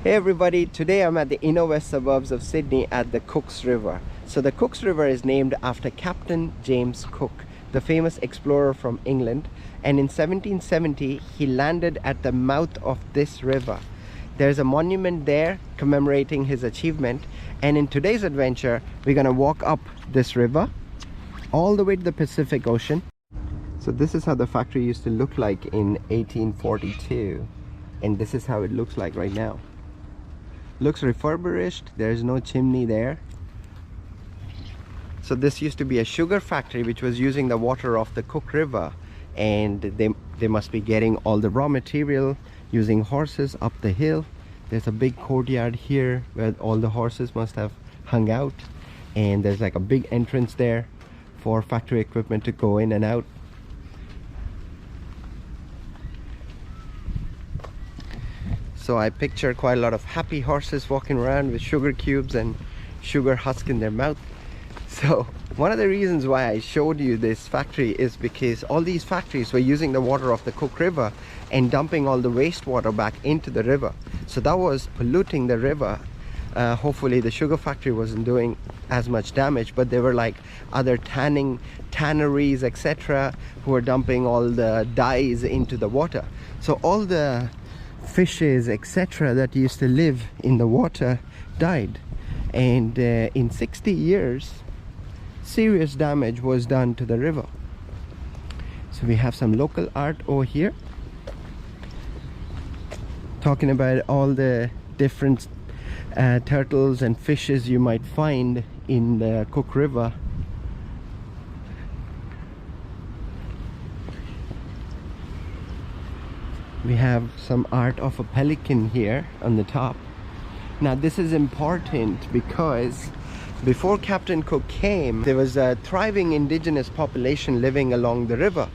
Hey everybody, today I'm at the inner west suburbs of Sydney at the Cooks River. So the Cooks River is named after Captain James Cook, the famous explorer from England, and in 1770 he landed at the mouth of this river. There's a monument there commemorating his achievement, and in today's adventure we're gonna walk up this river all the way to the Pacific Ocean. So this is how the factory used to look like in 1842, and this is how it looks like right now. Looks refurbished, there's no chimney there. So this used to be a sugar factory which was using the water of the Cook River, and they must be getting all the raw material using horses up the hill. There's a big courtyard here where all the horses must have hung out, and there's like a big entrance there for factory equipment to go in and out. So I picture quite a lot of happy horses walking around with sugar cubes and sugar husk in their mouth. So one of the reasons why I showed you this factory is because all these factories were using the water of the Cook River and dumping all the wastewater back into the river. So that was polluting the river. Hopefully the sugar factory wasn't doing as much damage, but there were like other tanneries, etc., who were dumping all the dyes into the water. So all the fishes, etc., that used to live in the water died, and in 60 years serious damage was done to the river. So we have some local art over here talking about all the different turtles and fishes you might find in the Cook River. We have some art of a pelican here on the top. Now this is important because before Captain Cook came, there was a thriving indigenous population living along the river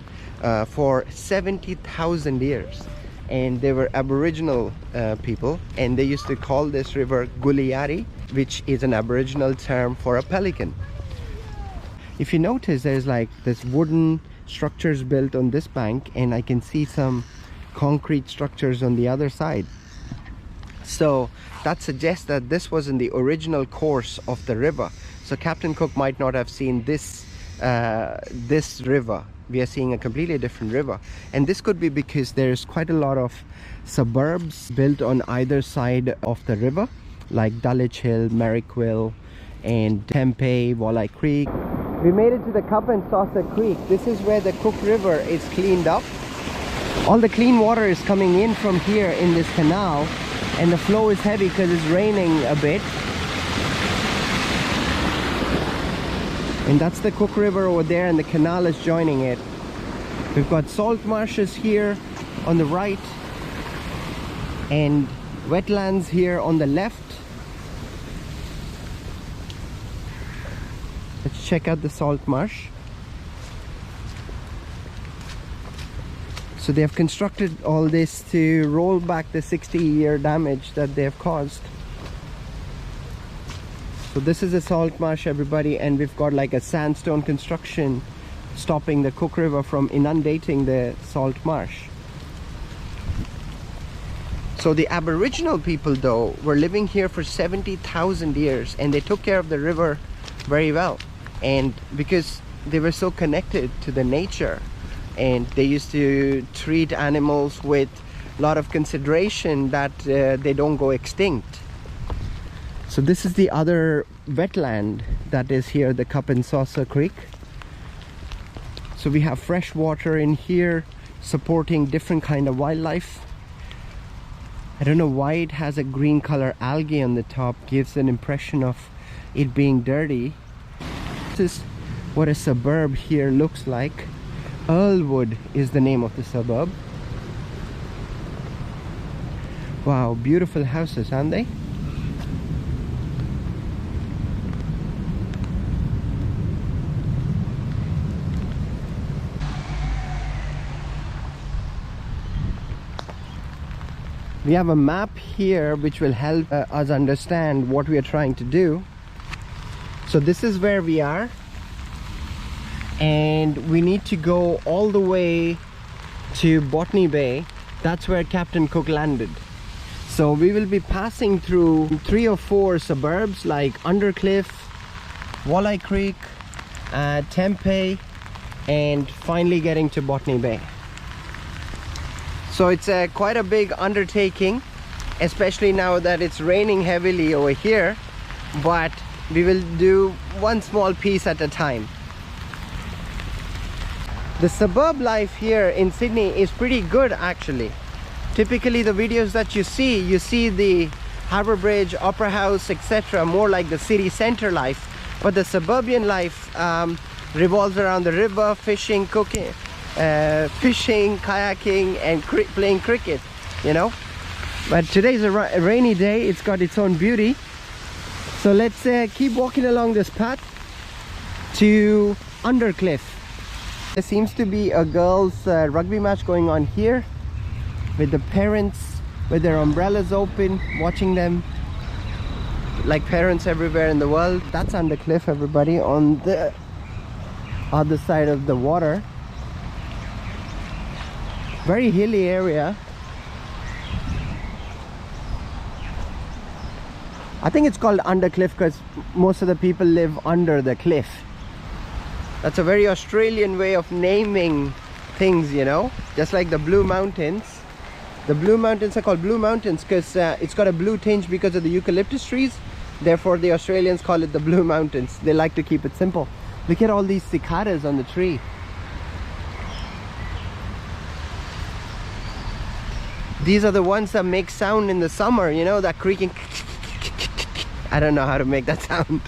for 70,000 years, and they were Aboriginal people, and they used to call this river Guliyari, which is an Aboriginal term for a pelican. If you notice, there's like this wooden structures built on this bank, and I can see some concrete structures on the other side. So that suggests that this was in the original course of the river. So Captain Cook might not have seen this river. We are seeing a completely different river, and this could be because there's quite a lot of suburbs built on either side of the river, like Dulwich Hill, Merrickville, and Tempe, Wolli Creek. We made it to the Cup and Saucer Creek. This is where the Cook River is cleaned up. All the clean water is coming in from here in this canal, and the flow is heavy because it's raining a bit. And that's the Cook River over there, and the canal is joining it. We've got salt marshes here on the right and wetlands here on the left. Let's check out the salt marsh. So they have constructed all this to roll back the 60-year damage that they have caused. So this is a salt marsh, everybody, and we've got like a sandstone construction stopping the Cook River from inundating the salt marsh. So the Aboriginal people, though, were living here for 70,000 years, and they took care of the river very well. And because they were so connected to the nature, and they used to treat animals with a lot of consideration that they don't go extinct. So this is the other wetland that is here, the Cup and Saucer Creek. So we have fresh water in here supporting different kind of wildlife. I don't know why it has a green color algae on the top, gives an impression of it being dirty. This is what a suburb here looks like. Earlwood is the name of the suburb. Wow, beautiful houses, aren't they? We have a map here which will help us understand what we are trying to do. So this is where we are, and we need to go all the way to Botany Bay. That's where Captain Cook landed. So we will be passing through 3 or 4 suburbs like Undercliff, Wolli Creek, Tempe, and finally getting to Botany Bay. So it's quite a big undertaking, especially now that it's raining heavily over here, but we will do one small piece at a time. The suburb life here in Sydney is pretty good actually. Typically the videos that you see the Harbour Bridge, Opera House, etc. more like the city centre life, but the suburban life revolves around the river, fishing, cooking, fishing, kayaking, and playing cricket, you know. But today's a rainy day, it's got its own beauty. So let's keep walking along this path to Undercliff. There seems to be a girls' rugby match going on here with the parents with their umbrellas open, watching them like parents everywhere in the world. That's Undercliff, everybody, on the other side of the water. Very hilly area. I think it's called Undercliff because most of the people live under the cliff. That's a very Australian way of naming things, you know, just like the Blue Mountains. The Blue Mountains are called Blue Mountains because it's got a blue tinge because of the eucalyptus trees. Therefore the Australians call it the Blue Mountains. They like to keep it simple. Look at all these cicadas on the tree. These are the ones that make sound in the summer, you know, that creaking. I don't know how to make that sound.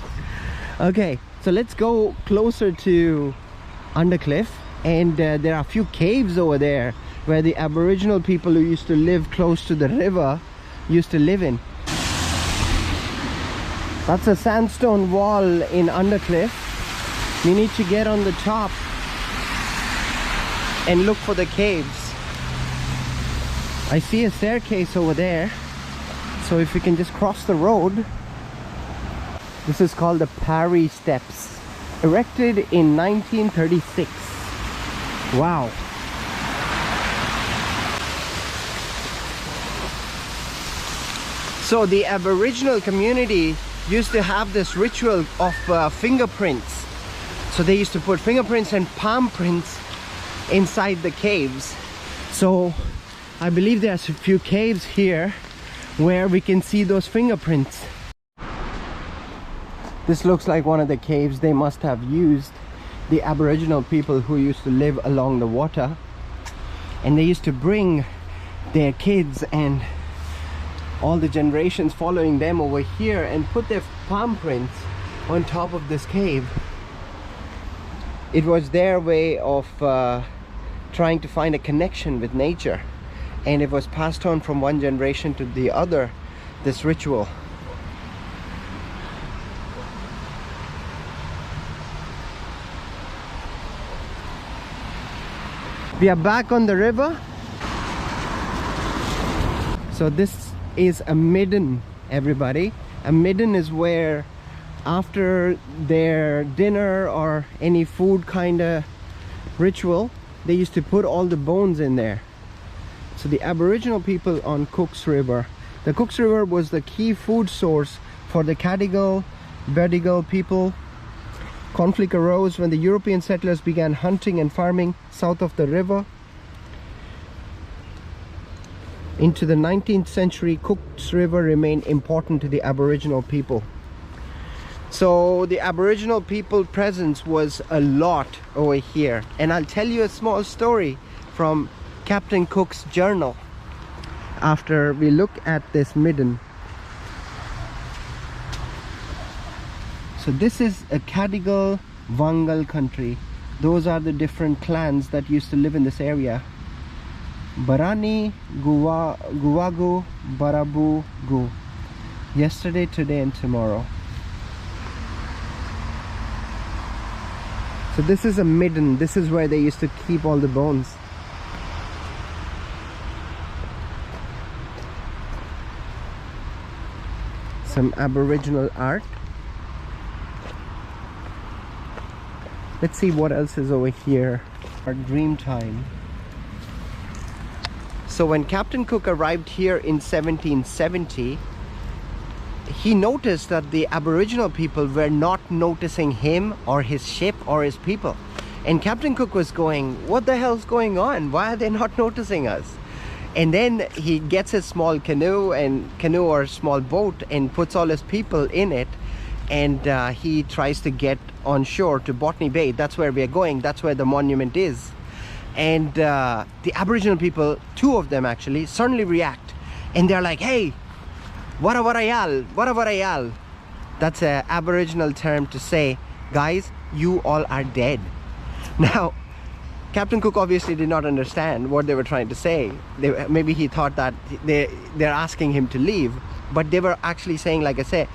Okay, so let's go closer to Undercliff, and there are a few caves over there where the Aboriginal people who used to live close to the river used to live in. That's a sandstone wall in Undercliff. We need to get on the top and look for the caves. I see a staircase over there, so if we can just cross the road. This is called the Parry Steps, erected in 1936. Wow. So the Aboriginal community used to have this ritual of fingerprints. So they used to put fingerprints and palm prints inside the caves. So I believe there's a few caves here where we can see those fingerprints. This looks like one of the caves they must have used, the Aboriginal people who used to live along the water. And they used to bring their kids and all the generations following them over here and put their palm prints on top of this cave. It was their way of trying to find a connection with nature, and it was passed on from one generation to the other, this ritual. We are back on the river. So this is a midden, everybody. A midden is where after their dinner or any food kind of ritual, they used to put all the bones in there. So the Aboriginal people on Cooks River. The Cooks River was the key food source for the Cadigal, Berdigal people. Conflict arose when the European settlers began hunting and farming south of the river. Into the 19th century, Cooks River remained important to the Aboriginal people. So the Aboriginal people presence was a lot over here. And I'll tell you a small story from Captain Cook's journal after we look at this midden. So this is a Cadigal Wangal country. Those are the different clans that used to live in this area. Barani, Guwagu, Barabu, Gu. Yesterday, today and tomorrow. So this is a midden. This is where they used to keep all the bones. Some Aboriginal art. Let's see what else is over here. Our dream time. So when Captain Cook arrived here in 1770, he noticed that the Aboriginal people were not noticing him or his ship or his people. And Captain Cook was going, what the hell's going on? Why are they not noticing us? And then he gets his small canoe or small boat and puts all his people in it, and he tries to get on shore to Botany Bay. That's where we are going. That's where the monument is. And the Aboriginal people, two of them actually, suddenly react, and they're like, hey, Warawarayal. That's an Aboriginal term to say, guys, you all are dead. Now, Captain Cook obviously did not understand what they were trying to say. Maybe he thought that they're asking him to leave, but they were actually saying, like I said,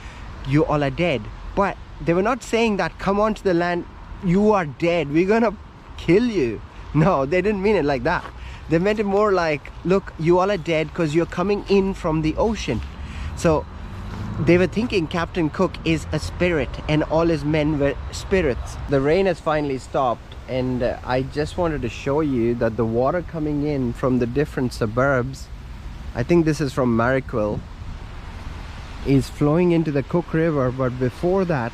you all are dead. But they were not saying that, come on to the land, you are dead, we're gonna kill you. No, they didn't mean it like that. They meant it more like, look, you all are dead because you're coming in from the ocean. So they were thinking Captain Cook is a spirit and all his men were spirits. The rain has finally stopped, and I just wanted to show you that the water coming in from the different suburbs, I think this is from Marrickville, is flowing into the Cook River. But before that,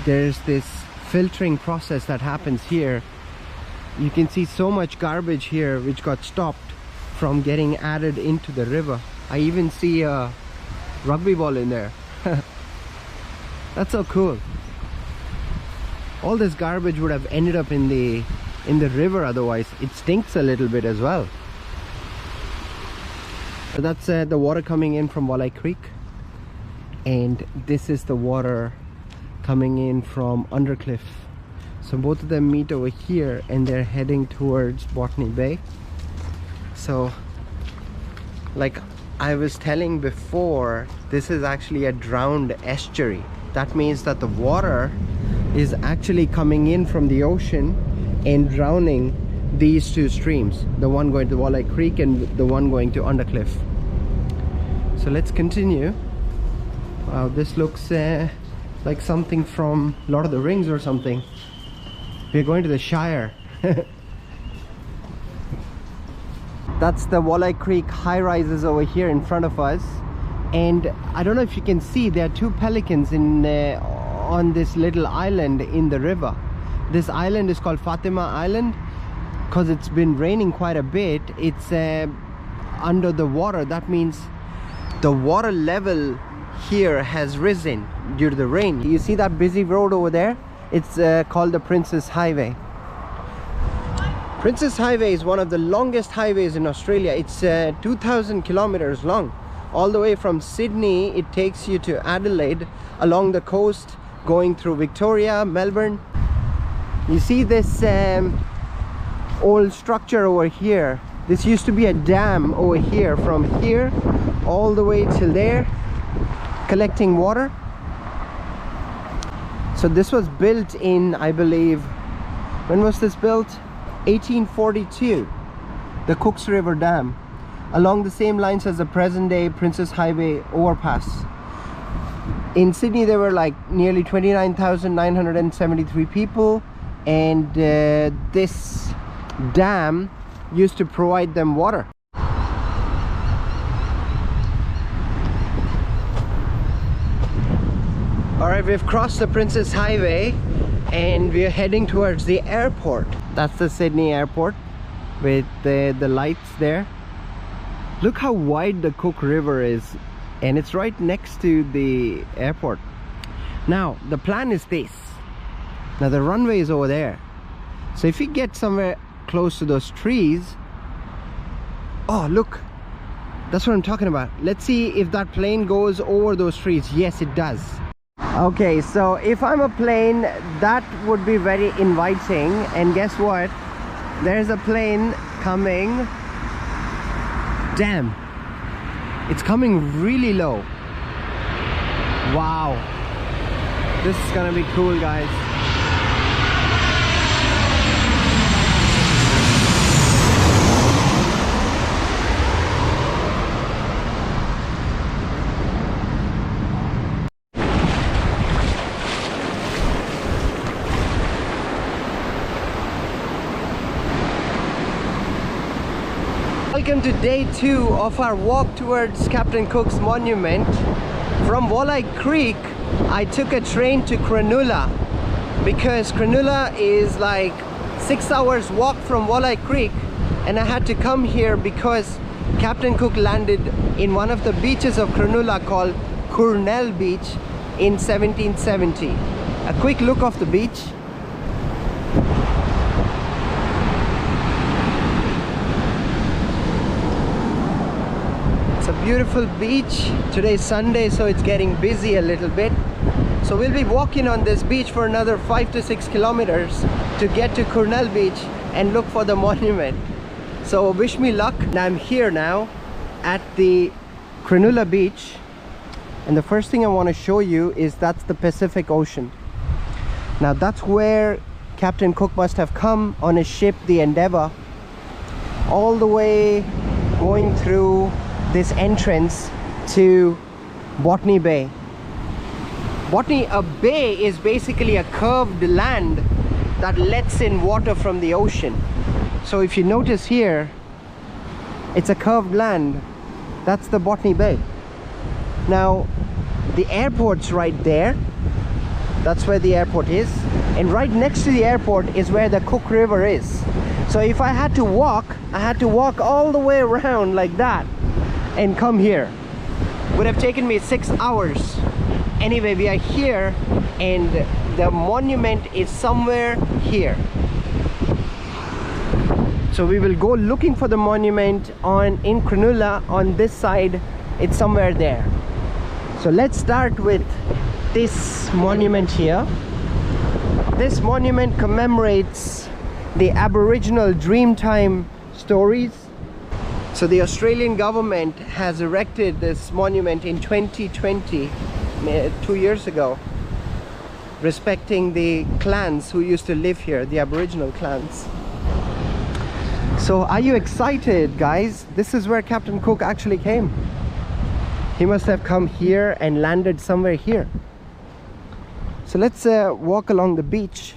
there's this filtering process that happens here. You can see so much garbage here which got stopped from getting added into the river. I even see a rugby ball in there. That's so cool. All this garbage would have ended up in the river otherwise. It stinks a little bit as well. So that's the water coming in from Wolli Creek, and this is the water coming in from Undercliff. So both of them meet over here and they're heading towards Botany Bay. So like I was telling before, this is actually a drowned estuary. That means that the water is actually coming in from the ocean and drowning these two streams, the one going to Wolli Creek and the one going to Undercliff. So let's continue. Wow, this looks like something from Lord of the Rings or something. We're going to the Shire. That's the Wolli Creek high rises over here in front of us, and I don't know if you can see, there are two pelicans in on this little island in the river. This island is called Fatima Island because it's been raining quite a bit. It's under the water. That means the water level here has risen due to the rain. You see that busy road over there? It's called the Princess Highway. Princess Highway is one of the longest highways in Australia. It's 2,000 kilometers long. All the way from Sydney, it takes you to Adelaide along the coast, going through Victoria, Melbourne. You see this old structure over here. This used to be a dam over here, from here all the way till there, collecting water. So this was built in, I believe, when was this built? 1842. The Cooks River Dam, along the same lines as the present day Princess Highway overpass. In Sydney there were like nearly 29,973 people, and this dam used to provide them water. Alright, we've crossed the Princess Highway and we are heading towards the airport. That's the Sydney airport with the lights there. Look how wide the Cook River is, and it's right next to the airport. Now the plan is this. Now the runway is over there, so if you get somewhere close to those trees, oh look, that's what I'm talking about. Let's see if that plane goes over those trees. Yes, it does. Okay, so if I'm a plane, that would be very inviting, and guess what, there's a plane coming. Damn, it's coming really low. Wow, this is gonna be cool, guys. Welcome to day 2 of our walk towards Captain Cook's monument. From Wolli Creek, I took a train to Cronula because Cronula is like 6 hours walk from Wolli Creek, and I had to come here because Captain Cook landed in one of the beaches of Cronula called Cronula Beach in 1770. A quick look of the beach. It's a beautiful beach. Today is Sunday, so it's getting busy a little bit. So we'll be walking on this beach for another 5 to 6 kilometers to get to Cronula Beach and look for the monument. So wish me luck. I'm here now at the Cronula Beach, and the first thing I want to show you is that's the Pacific Ocean. Now that's where Captain Cook must have come on his ship, the Endeavour, all the way going through this entrance to Botany Bay. Botany Bay is basically a curved land that lets in water from the ocean. So if you notice here, it's a curved land. That's the Botany Bay. Now the airport's right there. That's where the airport is, and right next to the airport is where the Cook River is. So if I had to walk, I had to walk all the way around like that and come here. Would have taken me 6 hours. Anyway, we are here and the monument is somewhere here. So we will go looking for the monument in Cronula. On this side, it's somewhere there. So let's start with this monument here. This monument commemorates the Aboriginal Dreamtime stories. So the Australian government has erected this monument in 2020, 2 years ago, respecting the clans who used to live here, the Aboriginal clans. So are you excited, guys? This is where Captain Cook actually came. He must have come here and landed somewhere here. So let's walk along the beach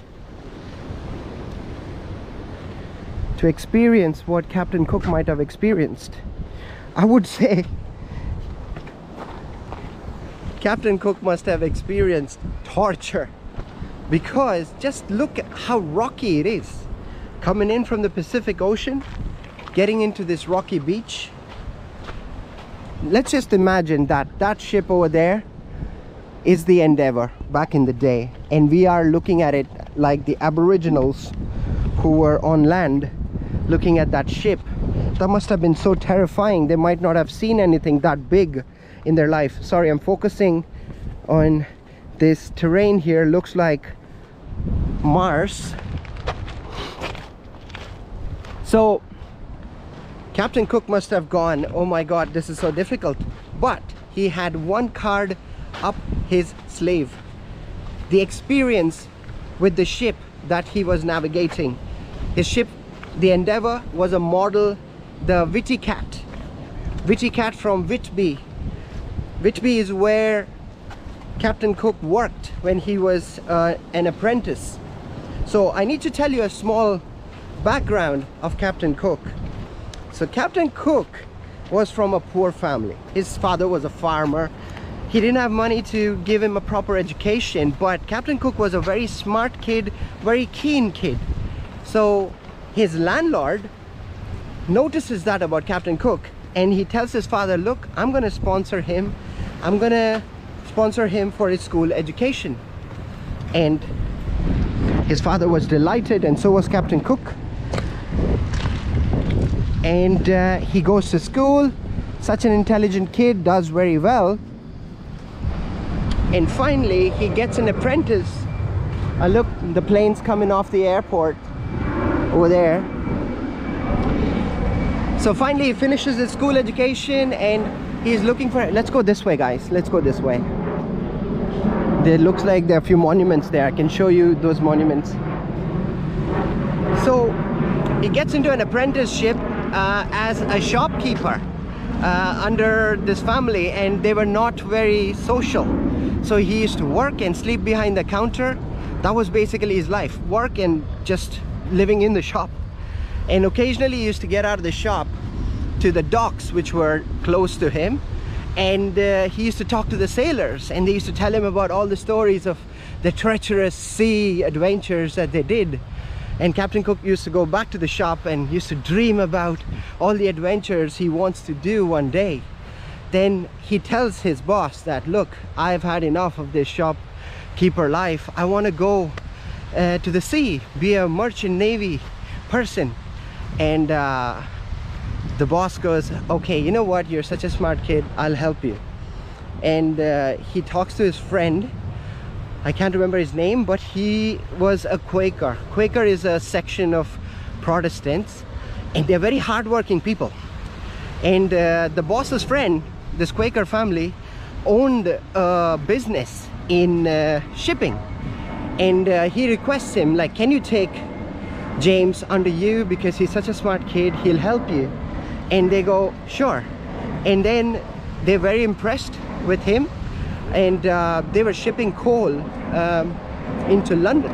to experience what Captain Cook might have experienced. I would say Captain Cook must have experienced torture, because just look at how rocky it is. Coming in from the Pacific Ocean, getting into this rocky beach. Let's just imagine that that ship over there is the Endeavour back in the day, and we are looking at it like the Aboriginals who were on land looking at that ship. That must have been so terrifying. They might not have seen anything that big in their life. Sorry, I'm focusing on this terrain here. Looks like Mars. So Captain Cook must have gone, oh my god, this is so difficult. But he had one card up his sleeve: the experience with the ship that he was navigating. His ship, the Endeavour, was a model, the Whitty Cat from Whitby. Whitby is where Captain Cook worked when he was an apprentice. So I need to tell you a small background of Captain Cook. So Captain Cook was from a poor family. His father was a farmer. He didn't have money to give him a proper education, but Captain Cook was a very smart kid, very keen kid. So his landlord notices that about Captain Cook, and he tells his father, look, I'm gonna sponsor him. I'm gonna sponsor him for his school education. And his father was delighted, and so was Captain Cook. And he goes to school. Such an intelligent kid, does very well. And finally he gets an apprentice. Look, the plane's coming off the airport over there. So finally he finishes his school education and he's looking for, let's go this way, guys, let's go this way. There looks like there are a few monuments there. I can show you those monuments. So he gets into an apprenticeship as a shopkeeper under this family, and they were not very social. So he used to work and sleep behind the counter. That was basically his life, work and just living in the shop. And occasionally he used to get out of the shop to the docks which were close to him, and he used to talk to the sailors, and they used to tell him about all the stories of the treacherous sea adventures that they did. And Captain Cook used to go back to the shop and used to dream about all the adventures he wants to do one day. Then he tells his boss that, look, I've had enough of this shopkeeper life. I want to go to the sea, be a merchant navy person. And the boss goes, okay, you know what, you're such a smart kid, I'll help you. And he talks to his friend. I can't remember his name, but he was a Quaker. Quaker is a section of Protestants, and they're very hardworking people. And the boss's friend, this Quaker family, owned a business in shipping. And he requests him, like, can you take James under you, because he's such a smart kid, he'll help you. And they go, sure. And then they're very impressed with him, and they were shipping coal into London.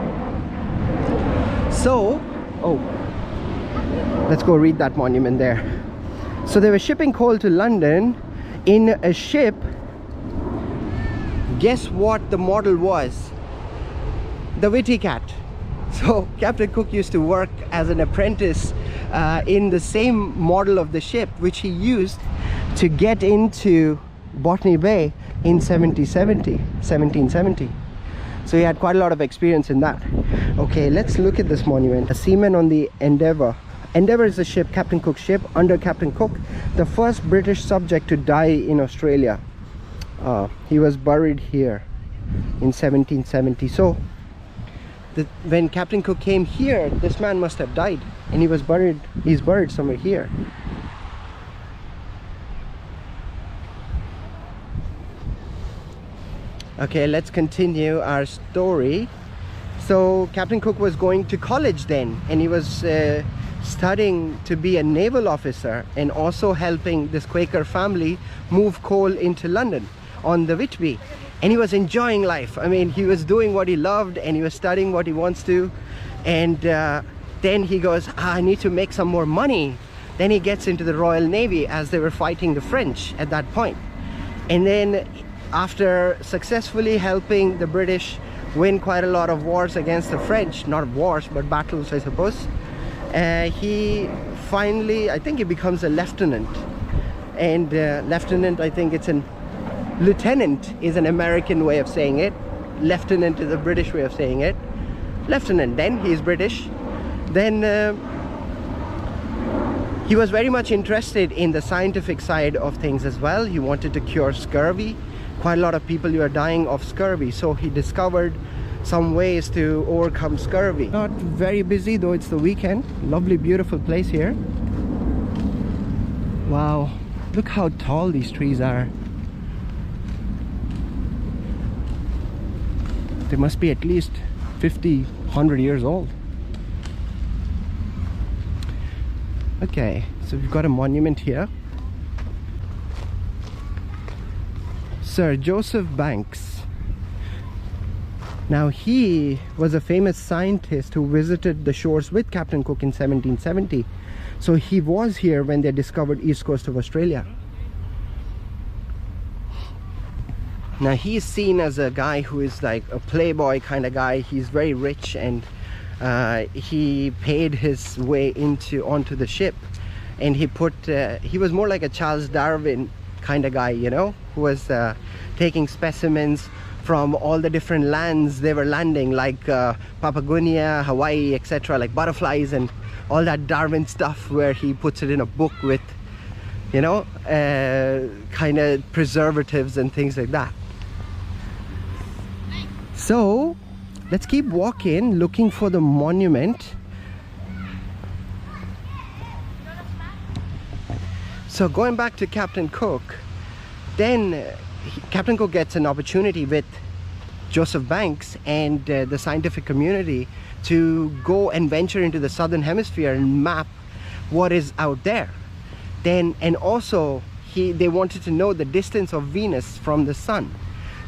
So, oh, let's go read that monument there. So they were shipping coal to London in a ship. Guess what the model was? The Witty Cat. So Captain Cook used to work as an apprentice in the same model of the ship, which he used to get into Botany Bay in 1770. So he had quite a lot of experience in that. Okay, let's look at this monument. A seaman on the Endeavour. Endeavour is a ship, Captain Cook's ship, under Captain Cook, the first British subject to die in Australia. He was buried here in 1770. So when Captain Cook came here, this man must have died, and he was buried, he's buried somewhere here. Okay, let's continue our story. So Captain Cook was going to college then, and he was studying to be a naval officer, and also helping this Quaker family move coal into London on the Whitby. And he was enjoying life. I mean, he was doing what he loved, and he was studying what he wants to. And then he goes, I need to make some more money. Then he gets into the Royal Navy, as they were fighting the French at that point. And then after successfully helping the British win quite a lot of wars against the French, not wars but battles, I suppose, he finally, I think he becomes a lieutenant. And lieutenant, I think it's an lieutenant is an American way of saying it. Lieutenant is a British way of saying it. Lieutenant, then he is British. Then he was very much interested in the scientific side of things as well. He wanted to cure scurvy. Quite a lot of people were dying of scurvy, so he discovered some ways to overcome scurvy. Not very busy, though it's the weekend. Lovely, beautiful place here. Wow, look how tall these trees are. They must be at least 50, 100 years old. Okay, so we've got a monument here. Sir Joseph Banks. Now, he was a famous scientist who visited the shores with Captain Cook in 1770. So he was here when they discovered east coast of Australia. Now, he's seen as a guy who is like a playboy kind of guy. He's very rich, and he paid his way onto the ship, and he was more like a Charles Darwin kind of guy, you know, who was taking specimens from all the different lands they were landing, like Papua New Guinea, Hawaii, etc., like butterflies and all that Darwin stuff, where he puts it in a book with, you know, kind of preservatives and things like that. So let's keep walking, looking for the monument. So going back to Captain Cook, then Captain Cook gets an opportunity with Joseph Banks and the scientific community to go and venture into the southern hemisphere and map what is out there. Then, and also they wanted to know the distance of Venus from the sun.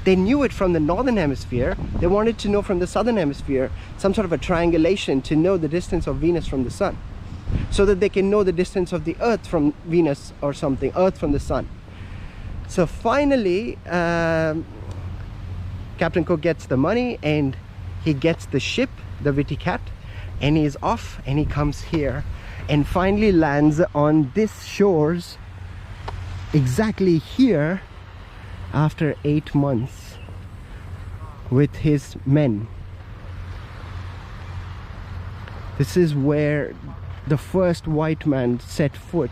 They knew it from the northern hemisphere. They wanted to know from the southern hemisphere some sort of a triangulation to know the distance of Venus from the sun. so that they can know the distance of the Earth from Venus or something, Earth from the Sun. So finally, Captain Cook gets the money and he gets the ship, the Witty Cat, and he's off and he comes here and finally lands on this shores exactly here after 8 months with his men. This is where the first white man set foot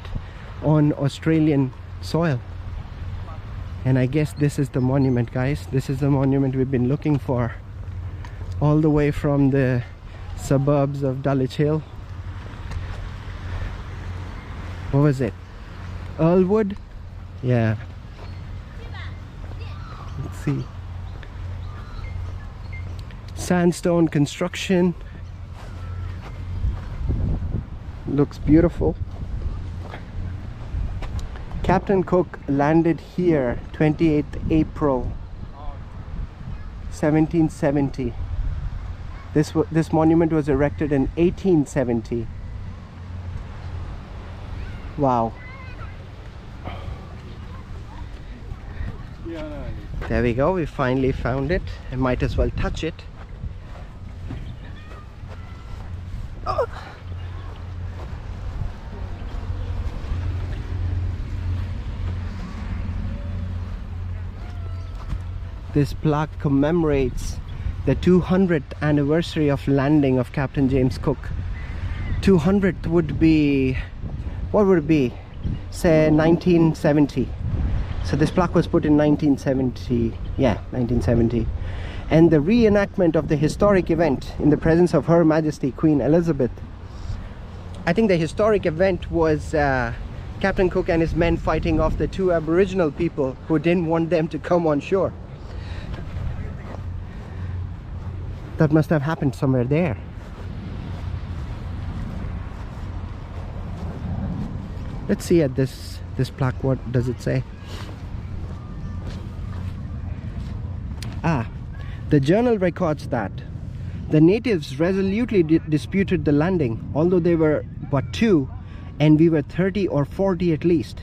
on Australian soil. And I guess this is the monument, guys. This is the monument we've been looking for, all the way from the suburbs of Dulwich Hill. What was it? Earlwood? Yeah. Let's see. Sandstone construction. Looks beautiful. Captain Cook landed here 28th April 1770. This monument was erected in 1870. Wow. There we go, we finally found it. I might as well touch it. Oh. This plaque commemorates the 200th anniversary of landing of Captain James Cook. 200th would be, what would it be? Say 1970. So this plaque was put in 1970. Yeah, 1970. And the reenactment of the historic event in the presence of Her Majesty Queen Elizabeth. I think the historic event was Captain Cook and his men fighting off the 2 Aboriginal people who didn't want them to come on shore. That must have happened somewhere there. Let's see at this plaque, what does it say? The journal records that the natives resolutely disputed the landing, although they were but 2 and we were 30 or 40 at least,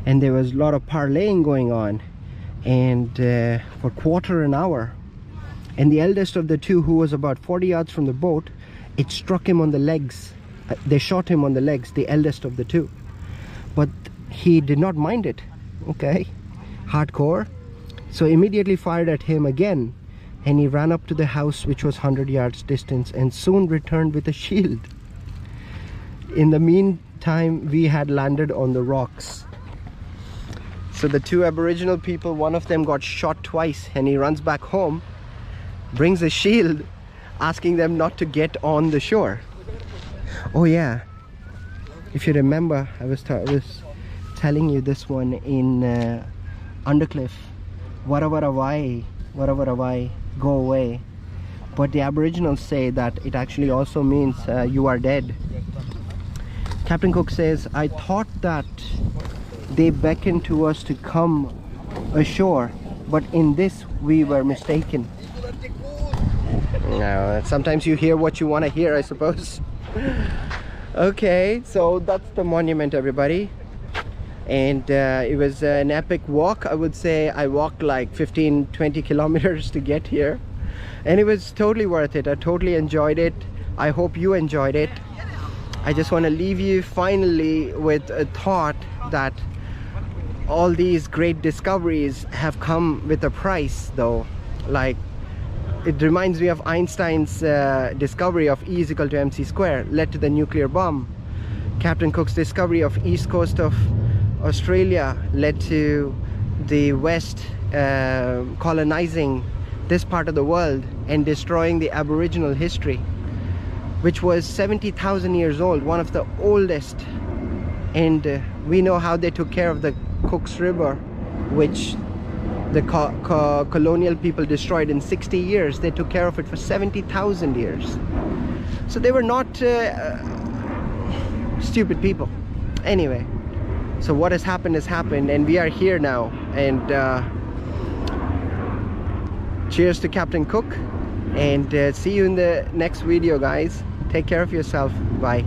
and there was a lot of parleying going on, and for quarter an hour. And the eldest of the 2, who was about 40 yards from the boat, it struck him on the legs. They shot him on the legs, the eldest of the 2. But he did not mind it. Okay, hardcore. So immediately fired at him again. And he ran up to the house, which was 100 yards distance, and soon returned with a shield. In the meantime, we had landed on the rocks. So the 2 Aboriginal people, one of them got shot twice, and he runs back home, brings a shield, asking them not to get on the shore. Oh yeah, if you remember, I was telling you this one in Undercliff. Warawarawai, go away. But the Aboriginals say that it actually also means you are dead. Captain Cook says, I thought that they beckoned to us to come ashore, but in this we were mistaken. No, sometimes you hear what you want to hear, I suppose. Okay, so that's the monument, everybody. And it was an epic walk. I would say I walked like 15-20 kilometers to get here, and it was totally worth it. I totally enjoyed it. I hope you enjoyed it. I just want to leave you finally with a thought that all these great discoveries have come with a price, though. Like, it reminds me of Einstein's discovery of E = mc² led to the nuclear bomb. Captain Cook's discovery of east coast of Australia led to the West colonizing this part of the world and destroying the Aboriginal history, which was 70,000 years old, one of the oldest. And we know how they took care of the Cook's River, which the colonial people destroyed in 60 years. They took care of it for 70,000 years. So they were not stupid people. Anyway, so what has happened, and we are here now. And cheers to Captain Cook, and see you in the next video, guys. Take care of yourself. Bye.